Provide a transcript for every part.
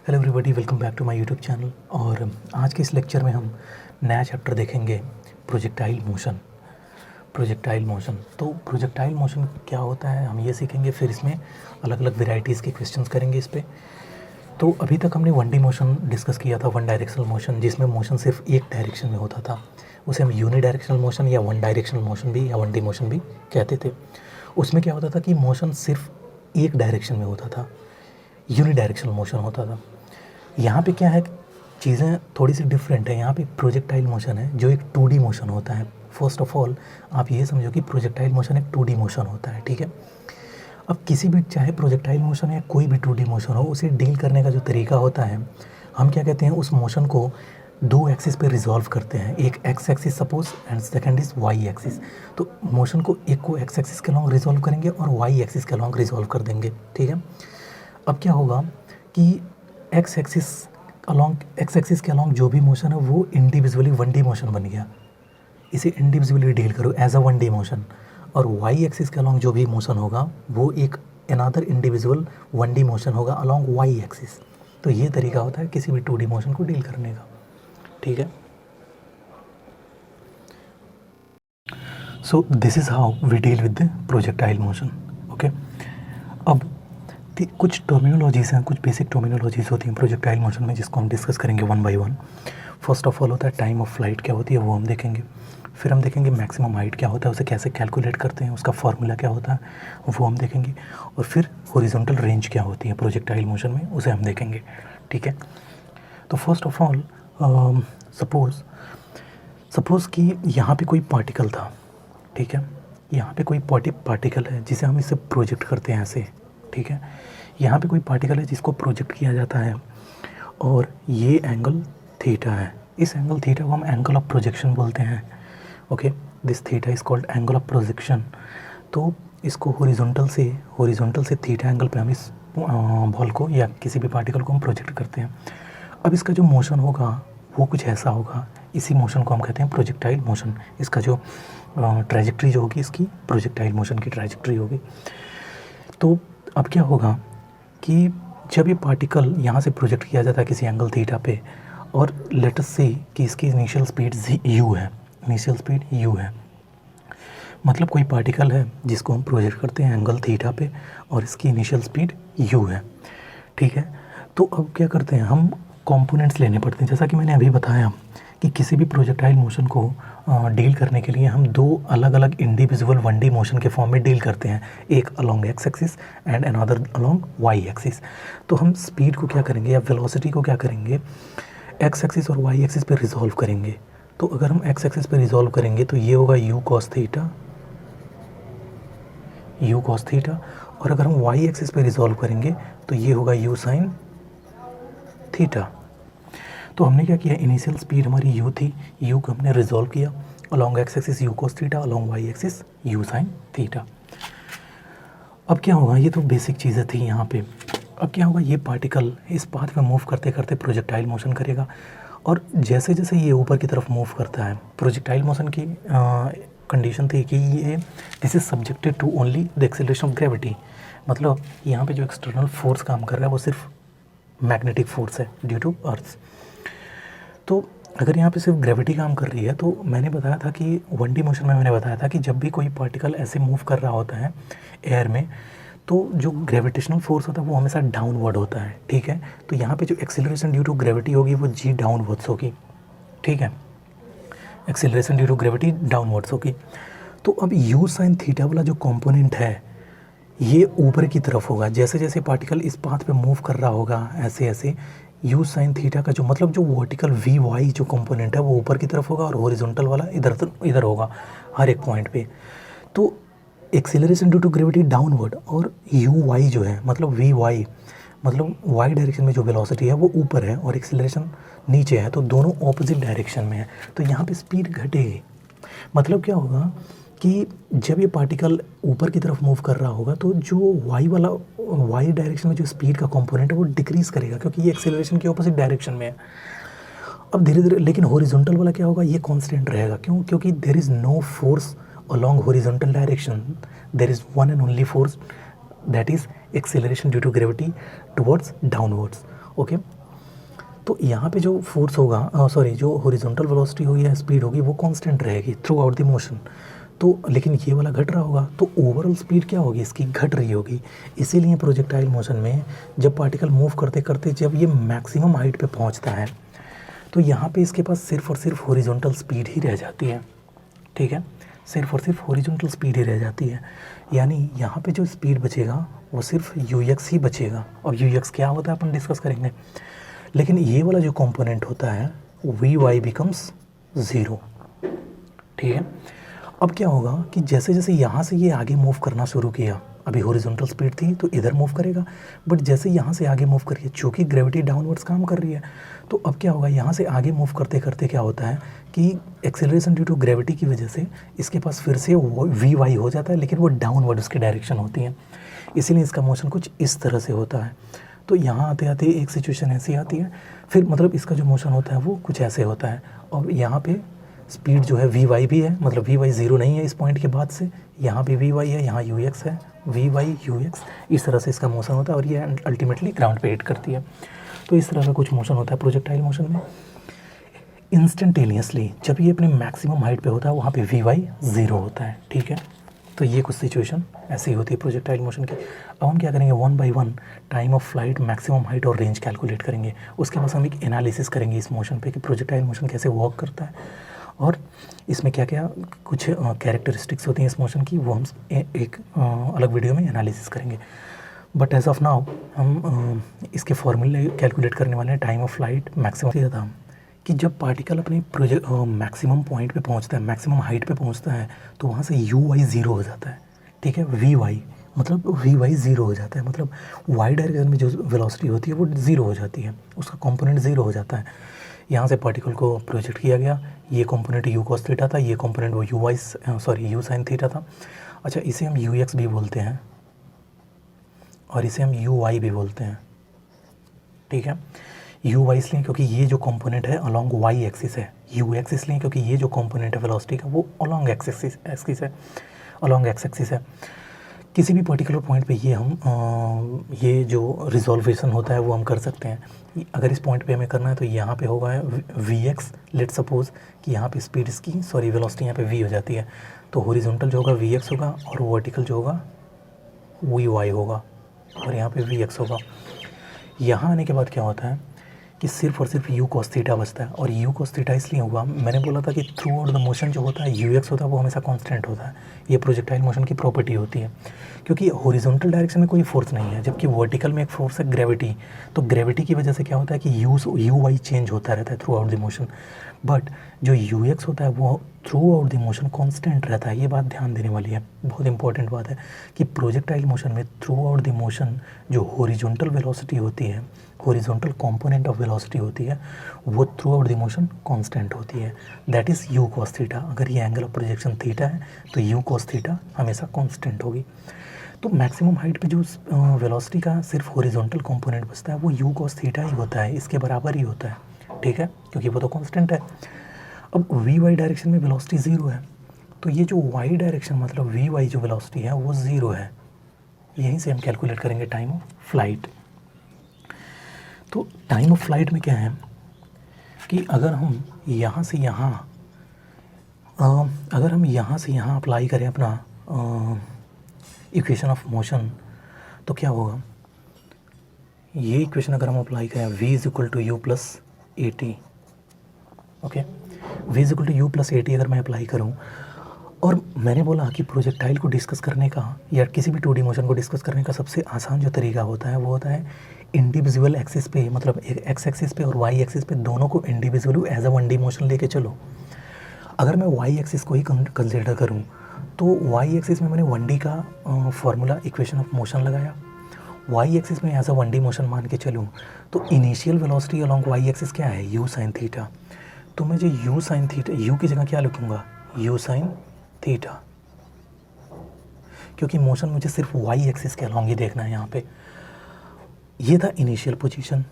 Hello everybody, welcome back to my YouTube channel. और आज के इस लेक्चर में हम नया चैप्टर देखेंगे, प्रोजेक्टाइल मोशन। तो प्रोजेक्टाइल मोशन क्या होता है हम ये सीखेंगे, फिर इसमें अलग अलग वेराइटीज़ के क्वेश्चंस करेंगे इस पे। तो अभी तक हमने 1D मोशन डिस्कस किया था, वन डायरेक्शनल मोशन, जिसमें मोशन सिर्फ एक डायरेक्शन में होता था। उसे हम यूनिडायरेक्शनल मोशन या वन डायरेक्शनल मोशन भी या 1D मोशन भी कहते थे। उसमें क्या होता था कि मोशन सिर्फ एक डायरेक्शन में होता था, यूनिडायरेक्शनल मोशन होता था। यहाँ पे क्या है, चीज़ें थोड़ी सी डिफरेंट है। यहाँ पे प्रोजेक्टाइल मोशन है जो एक 2D मोशन होता है। फर्स्ट ऑफ ऑल आप ये समझो कि प्रोजेक्टाइल मोशन एक 2D मोशन होता है, ठीक है। अब किसी भी, चाहे प्रोजेक्टाइल मोशन या कोई भी 2D मोशन हो, उसे डील करने का जो तरीका होता है, हम क्या कहते हैं, उस मोशन को दो एक्सिस पे रिजॉल्व करते हैं। एक x axis suppose and second is why axis. तो मोशन को एक को एक्स एक्सिस के अलॉन्ग रिजॉल्व करेंगे और वाई एक्सिस के अलॉन्ग रिजॉल्व कर देंगे, ठीक है। अब क्या होगा कि एक्स एक्सिस के अलॉन्ग जो भी मोशन है वो इंडिविजुअली 1D मोशन बन गया। इसे इंडिविजुअली डील करो एज अ 1D मोशन। और वाई एक्सिस के अलॉन्ग जो भी मोशन होगा वो एक अनदर इंडिविजुअल 1D मोशन होगा अलॉन्ग वाई एक्सिस। तो ये तरीका होता है किसी भी 2D मोशन को डील करने का, ठीक है। So this is how we deal with the projectile motion, okay. अब कुछ टर्मिनोलॉजीज़ हैं, कुछ बेसिक टर्मिनोलॉजीज़ होती हैं प्रोजेक्टाइल मोशन में, जिसको हम डिस्कस करेंगे one by one. First of all होता है टाइम ऑफ फ्लाइट, क्या होती है वो हम देखेंगे। फिर हम देखेंगे मैक्सिमम हाइट क्या होता है, उसे कैसे कैलकुलेट करते हैं, उसका फार्मूला क्या होता है वो हम देखेंगे। और फिर हॉरिजॉन्टल रेंज क्या होती है प्रोजेक्टाइल मोशन में, उसे हम देखेंगे, ठीक है। तो फर्स्ट ऑफ ऑल सपोज़ कि यहाँ पे कोई पार्टिकल था, ठीक है। यहाँ पे कोई पार्टिकल है जिसे हम इसे प्रोजेक्ट करते हैं ऐसे, ठीक है। यहाँ पे कोई पार्टिकल है जिसको प्रोजेक्ट किया जाता है और ये एंगल थीटा है। इस एंगल थीटा को हम एंगल ऑफ प्रोजेक्शन बोलते हैं, okay. This theta is called angle of projection. तो इसको हॉरिजॉन्टल से थीटा एंगल पे हम इस बॉल को या किसी भी पार्टिकल को हम प्रोजेक्ट करते हैं। अब इसका जो मोशन होगा वो कुछ ऐसा होगा, इसी मोशन को हम कहते हैं प्रोजेक्टाइल मोशन। इसका जो ट्रैजेक्टरी जो होगी, इसकी प्रोजेक्टाइल मोशन की ट्रैजेक्टरी होगी। तो अब क्या होगा कि जब ये पार्टिकल यहाँ से प्रोजेक्ट किया जाता है किसी एंगल थीटा पे, और लेट अस से कि इसकी इनिशियल स्पीड u है, मतलब कोई पार्टिकल है जिसको हम प्रोजेक्ट करते हैं एंगल थीटा पे और इसकी इनिशियल स्पीड u है, ठीक है। तो अब क्या करते हैं, हम कंपोनेंट्स लेने पड़ते हैं। जैसा कि मैंने अभी बताया कि किसी भी प्रोजेक्टाइल मोशन को डील करने के लिए हम दो अलग अलग इंडिविजुअल 1D मोशन के फॉर्म में डील करते हैं, एक along X axis and another along Y axis. तो हम स्पीड को क्या करेंगे या वेलोसिटी को क्या करेंगे, एक्स एक्सिस और वाई एक्सिस पे रिजॉल्व करेंगे। तो अगर हम एक्स एक्सिस पे रिजॉल्व करेंगे तो ये होगा u cos थीटा, और अगर हम वाई एक्सिस पे रिजॉल्व करेंगे तो ये होगा u sin थीटा। तो हमने क्या किया, इनिशियल स्पीड हमारी u थी, u को हमने रिजॉल्व किया along X axis u cos theta, along Y axis u sin theta. अब क्या होगा, ये तो बेसिक चीज़ें थी यहाँ पे। अब क्या होगा, ये पार्टिकल इस पाथ पे मूव करते करते प्रोजेक्टाइल मोशन करेगा, और जैसे जैसे ये ऊपर की तरफ मूव करता है, प्रोजेक्टाइल मोशन की कंडीशन थी कि ये this is subjected to only the acceleration of gravity. मतलब यहाँ पे जो एक्सटर्नल फोर्स काम कर रहा है वो सिर्फ मैग्नेटिक फोर्स है ड्यू टू अर्थ। तो अगर यहाँ पे सिर्फ ग्रेविटी काम कर रही है, तो मैंने बताया था कि 1D मोशन में मैंने बताया था कि जब भी कोई पार्टिकल ऐसे मूव कर रहा होता है एयर में, तो जो ग्रेविटेशनल फोर्स होता है वो हमेशा डाउनवर्ड होता है, ठीक है। तो यहाँ पे जो एक्सीलरेशन ड्यू टू ग्रेविटी होगी वो g डाउनवर्ड्स होगी, ठीक है। Acceleration due to gravity downwards होगी। तो अब u sin थीटा वाला जो कंपोनेंट है ये ऊपर की तरफ होगा। जैसे जैसे पार्टिकल इस पाथ पे मूव कर रहा होगा ऐसे ऐसे u sin थीटा का जो मतलब जो वर्टिकल vy जो कंपोनेंट है वो ऊपर की तरफ होगा, और हॉरिजॉन्टल वाला इधर होगा हर एक पॉइंट पे। तो acceleration due to gravity downward, और uy जो है मतलब vy मतलब y डायरेक्शन में जो वेलोसिटी है वो ऊपर है और एक्सेलरेशन नीचे है, तो दोनों ऑपोजिट डायरेक्शन में है। तो यहाँ पे स्पीड घटेगी। मतलब क्या होगा कि जब ये पार्टिकल ऊपर की तरफ मूव कर रहा होगा तो जो y डायरेक्शन में जो स्पीड का कंपोनेंट है वो डिक्रीज़ करेगा, क्योंकि ये एक्सेलरेशन के ऑपोजिट डायरेक्शन में है। अब धीरे धीरे, लेकिन हॉरिजॉन्टल वाला क्या होगा, ये कांस्टेंट रहेगा। क्यों? क्योंकि there is no force along horizontal direction, there is one and only force, that is acceleration due to gravity towards downwards, okay। तो यहाँ पे जो फोर्स होगा, सॉरी, जो हॉरिजॉन्टल वेलोसिटी होगी या स्पीड होगी वो कांस्टेंट रहेगी थ्रू आउट द मोशन। तो लेकिन ये वाला घट रहा होगा, तो ओवरऑल स्पीड क्या होगी इसकी, घट रही होगी। इसीलिए प्रोजेक्टाइल मोशन में जब पार्टिकल मूव करते करते जब ये मैक्सिमम हाइट पे पहुंचता है तो यहाँ पे इसके पास सिर्फ और सिर्फ हॉरिजॉन्टल स्पीड ही रह जाती है, ठीक है, सिर्फ और सिर्फ हॉरिजॉन्टल स्पीड ही रह जाती है। यानी यहाँ पे जो स्पीड बचेगा वो सिर्फ ux ही बचेगा। और ux क्या होता है अपन डिस्कस करेंगे। लेकिन ये वाला जो कंपोनेंट होता है vy बिकम्स 0, ठीक है। अब क्या होगा कि जैसे जैसे यहाँ से ये आगे मूव करना शुरू किया, अभी हॉरिजॉन्टल स्पीड थी तो इधर मूव करेगा, बट जैसे यहाँ से आगे मूव करिए, चूँकि ग्रेविटी डाउनवर्ड्स काम कर रही है, तो अब क्या होगा, यहाँ से आगे मूव करते करते क्या होता है कि एक्सेलरेशन ड्यू टू ग्रेविटी की वजह से इसके पास फिर से वी वाई हो जाता है, लेकिन वो डाउनवर्ड उसकी डायरेक्शन होती है। इसीलिए इसका मोशन कुछ इस तरह से होता है। तो यहाँ आते आते एक सिचुएशन ऐसी आती है, फिर मतलब इसका जो मोशन होता है वो कुछ ऐसे होता है। और यहाँ पे स्पीड जो है वी वाई भी है, मतलब वी वाई ज़ीरो नहीं है इस पॉइंट के बाद से, यहाँ भी वी वाई है, यहाँ यू एक्स है, वी वाई यू एक्स, इस तरह से इसका मोशन होता है और ये अल्टीमेटली ग्राउंड पे हिट करती है। तो इस तरह का कुछ मोशन होता है प्रोजेक्टाइल मोशन में। इंस्टेंटेनियसली जब ये अपने मैक्सिमम हाइट पे होता है वहाँ पे वी वाई 0 होता है, ठीक है। तो ये कुछ सिचुएशन ऐसी होती है प्रोजेक्टाइल मोशन की। अब हम क्या करेंगे, 1 by 1 time of flight, maximum height और रेंज कैलकुलेट करेंगे। उसके बाद हम एक एनालिसिस करेंगे इस मोशन पे कि प्रोजेक्टाइल मोशन कैसे वर्क करता है और इसमें क्या क्या कुछ कैरेक्टरिस्टिक्स होती हैं इस मोशन की, वो हम एक अलग वीडियो में एनालिसिस करेंगे। बट एज ऑफ नाउ हम इसके फॉर्मूले कैलकुलेट करने वाले हैं। टाइम ऑफ फ्लाइट मैक्सिमम ये था कि जब पार्टिकल अपने मैक्सिमम पॉइंट पे पहुंचता है, मैक्सिमम हाइट पे पहुंचता है, तो वहाँ से यू वाई 0 हो जाता है, ठीक है। वी वाई मतलब वी वाई 0 हो जाता है, मतलब वाई डायरेक्शन में जो वेलोसिटी होती है वो 0 हो जाती है, उसका कंपोनेंट 0 हो जाता है। यहाँ से पार्टिकल को प्रोजेक्ट किया गया, ये कंपोनेंट यू कॉस थीटा था, ये कंपोनेंट वो यू साइन थीटा था। अच्छा, इसे हम यू एक्स भी बोलते हैं और इसे हम यू वाई भी बोलते हैं, ठीक है। यू वाई इसलिए क्योंकि ये जो कंपोनेंट है अलॉन्ग वाई एक्सिस है, यू एक्स इसलिए क्योंकि ये जो कंपोनेंट है वेलोसिटी का वो अलॉन्ग एक्सिस है, अलॉन्ग एक्स एक्सिस है। किसी भी पर्टिकुलर पॉइंट पे ये हम ये जो रिजोल्वेशन होता है वो हम कर सकते हैं। अगर इस पॉइंट पे हमें करना है तो यहाँ पे होगा वी एक्स, लेट सपोज कि यहाँ पे स्पीड इसकी वेलोसिटी यहाँ पे वी हो जाती है, तो हॉरिजॉन्टल जो होगा वी एक्स होगा और वर्टिकल जो होगा वी वाई होगा और यहाँ पे वी एक्स होगा। यहाँ आने के बाद क्या होता है कि सिर्फ और सिर्फ यू कॉस थीटा बचता है। और यू कॉस थीटा इसलिए हुआ, मैंने बोला था कि थ्रू आउट द मोशन जो होता है यू एक्स होता है वो हमेशा कांस्टेंट होता है। ये प्रोजेक्टाइल मोशन की प्रॉपर्टी होती है, क्योंकि हॉरिजॉन्टल डायरेक्शन में कोई फोर्स नहीं है, जबकि वर्टिकल में एक फोर्स है ग्रेविटी। तो ग्रेविटी की वजह से क्या होता है कि यू वाई चेंज होता रहता है through out the motion, but जो यू एक्स होता है वो through out the motion constant रहता है। ये बात ध्यान देने वाली है, बहुत इंपॉर्टेंट बात है कि प्रोजेक्टाइल मोशन में थ्रू आउट द मोशन जो हॉरिजॉन्टल वेलोसिटी होती है, हॉरिजॉन्टल कंपोनेंट ऑफ वेलोसिटी होती है, वो through out the motion constant होती है, that is you cos theta. अगर ये एंगल ऑफ प्रोजेक्शन थीटा है तो यू कॉस थीटा हमेशा कांस्टेंट होगी। तो मैक्सिमम हाइट पे जो वेलोसिटी का सिर्फ हॉरिजॉन्टल कंपोनेंट बचता है वो यू कॉस थीटा ही होता है, इसके बराबर ही होता है, ठीक है, क्योंकि वो तो कांस्टेंट है। अब वी वाई डायरेक्शन में वेलोसिटी 0 है, तो ये जो वाई डायरेक्शन मतलब वी वाई जो वेलोसिटी है वो 0 है। यहीं से हम कैलकुलेट करेंगे टाइम ऑफ फ्लाइट। तो टाइम ऑफ फ्लाइट में क्या है कि अगर हम यहाँ से यहाँ अप्लाई करें अपना इक्वेशन ऑफ मोशन, तो क्या होगा, ये इक्वेशन अगर हम अप्लाई करें v is equal to u plus a t, okay, v is equal to u plus a t अगर मैं अप्लाई करूँ, और मैंने बोला कि प्रोजेक्टाइल को डिस्कस करने का या किसी भी 2D मोशन को डिस्कस करने का सबसे आसान जो तरीका होता है वो होता है इंडिविजुअल एक्सिस पे, मतलब एक्स एक्सिस पे और वाई एक्सिस पे दोनों को individually as a 1D motion लेके चलो। अगर मैं वाई एक्सिस को ही कंसिडर करूँ तो वाई एक्सिस में मैंने 1D का फॉर्मूला इक्वेशन ऑफ मोशन लगाया, वाई एक्सिस में एज अ 1D मोशन मान के चलूँ तो initial velocity along Y axis क्या है, यू साइन थीटा। तो मैं जो यू साइन थीटा, यू की जगह क्या लिखूँगा, यू साइन थीटा, क्योंकि मोशन मुझे सिर्फ वाई एक्सिस के अलॉन्ग ही देखना है यहाँ पे। ये था इनिशियल पोजीशन।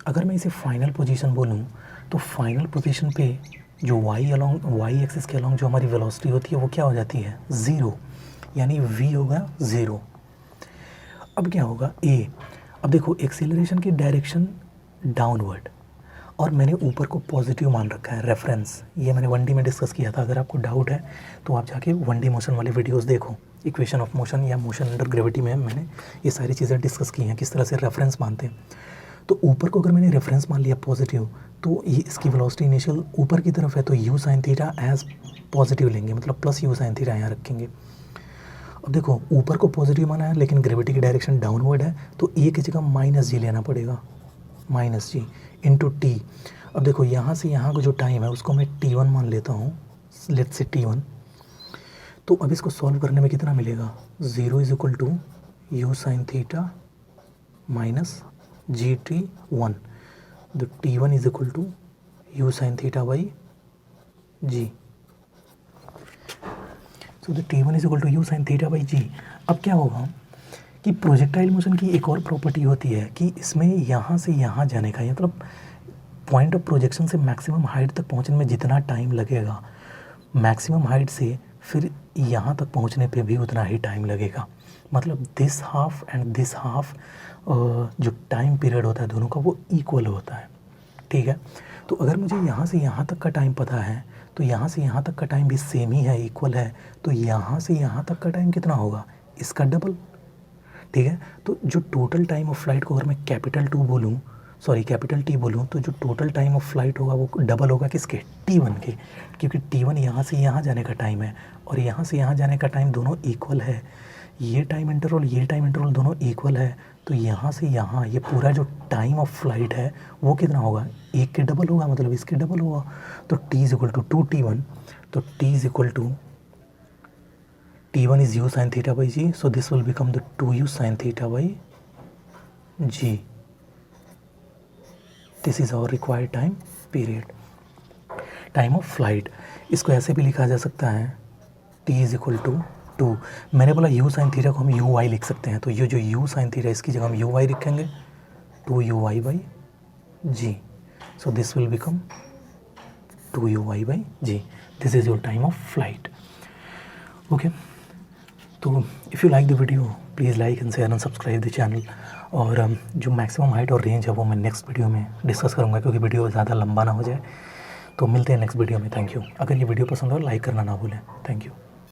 अगर मैं इसे फाइनल पोजीशन बोलूँ तो फाइनल पोजीशन पे जो वाई एक्सिस के अलॉन्ग जो हमारी वेलोसिटी होती है वो क्या हो जाती है, 0, यानी v होगा 0। अब क्या होगा a, अब देखो एक्सेलरेशन की डायरेक्शन डाउनवर्ड, और मैंने ऊपर को पॉजिटिव मान रखा है रेफरेंस। ये मैंने 1D में डिस्कस किया था। अगर आपको डाउट है तो आप जाके 1D मोशन वाले वीडियोस देखो। इक्वेशन ऑफ मोशन या मोशन अंडर ग्रेविटी में मैंने ये सारी चीज़ें डिस्कस की हैं, किस तरह से रेफरेंस मानते हैं। तो ऊपर को अगर मैंने रेफरेंस मान लिया पॉजिटिव, तो ये इसकी वेलोसिटी इनिशियल ऊपर की तरफ है, तो u sin theta as positive लेंगे, मतलब प्लस u sin थीटा यहाँ रखेंगे। अब देखो ऊपर को पॉजिटिव माना है लेकिन ग्रेविटी की डायरेक्शन डाउनवर्ड है, तो ए की जगह -g लेना पड़ेगा, -g इंटू टी। अब देखो यहाँ से यहाँ का जो टाइम है उसको मैं t1 मान लेता हूँ, लेट्स से t1। तो अब इसको सॉल्व करने में कितना मिलेगा, 0 is equal to u sin theta minus gt1, तो t1 is equal to u sin theta by g। So the t1 is equal to u sin theta by g। अब क्या होगा कि प्रोजेक्टाइल मोशन की एक और प्रॉपर्टी होती है कि इसमें यहाँ से यहाँ जाने का, मतलब पॉइंट ऑफ प्रोजेक्शन से मैक्सिमम हाइट तक पहुँचने में जितना टाइम लगेगा, मैक्सिमम हाइट से फिर यहाँ तक पहुँचने पे भी उतना ही टाइम लगेगा। मतलब this half and this half जो टाइम पीरियड होता है दोनों का वो इक्वल होता है, ठीक है। तो अगर मुझे यहाँ से यहाँ तक का टाइम पता है तो यहाँ से यहाँ तक का टाइम भी सेम ही है, इक्वल है, तो यहाँ से यहाँ तक का टाइम कितना होगा, इसका डबल, ठीक है। तो जो टोटल टाइम ऑफ फ्लाइट को अगर मैं कैपिटल T बोलूँ तो जो टोटल टाइम ऑफ फ्लाइट होगा वो डबल होगा किसके, T1 के, क्योंकि T1 यहाँ से यहाँ जाने का टाइम है और यहाँ से यहाँ जाने का टाइम दोनों इक्वल है। ये टाइम इंटरवल दोनों इक्वल है, तो यहाँ से यहाँ ये पूरा जो टाइम ऑफ फ्लाइट है वो कितना होगा, एक के डबल होगा, मतलब इसके डबल होगा। तो t is equal to 2t1, तो t is equal to t1 is u sin theta by g, so this will become the 2u sin theta by g। This is our required time period, time of flight. इसको ऐसे भी लिखा जा सकता है t is equal to 2, मैंने बोला u sin theta को हम u y लिख सकते हैं, तो ये जो u sin थीटा इसकी जगह हम u y लिखेंगे, 2u y by g, so this will become 2u y by g। This is your time of flight, okay. तो if you like the video please like and share and subscribe the channel. और जो maximum height और range है वो मैं next video में discuss करूँगा, क्योंकि वीडियो ज़्यादा लंबा ना हो जाए। तो मिलते हैं नेक्स्ट वीडियो में, थैंक यू। अगर ये वीडियो पसंद हो लाइक करना ना भूलें, थैंक यू।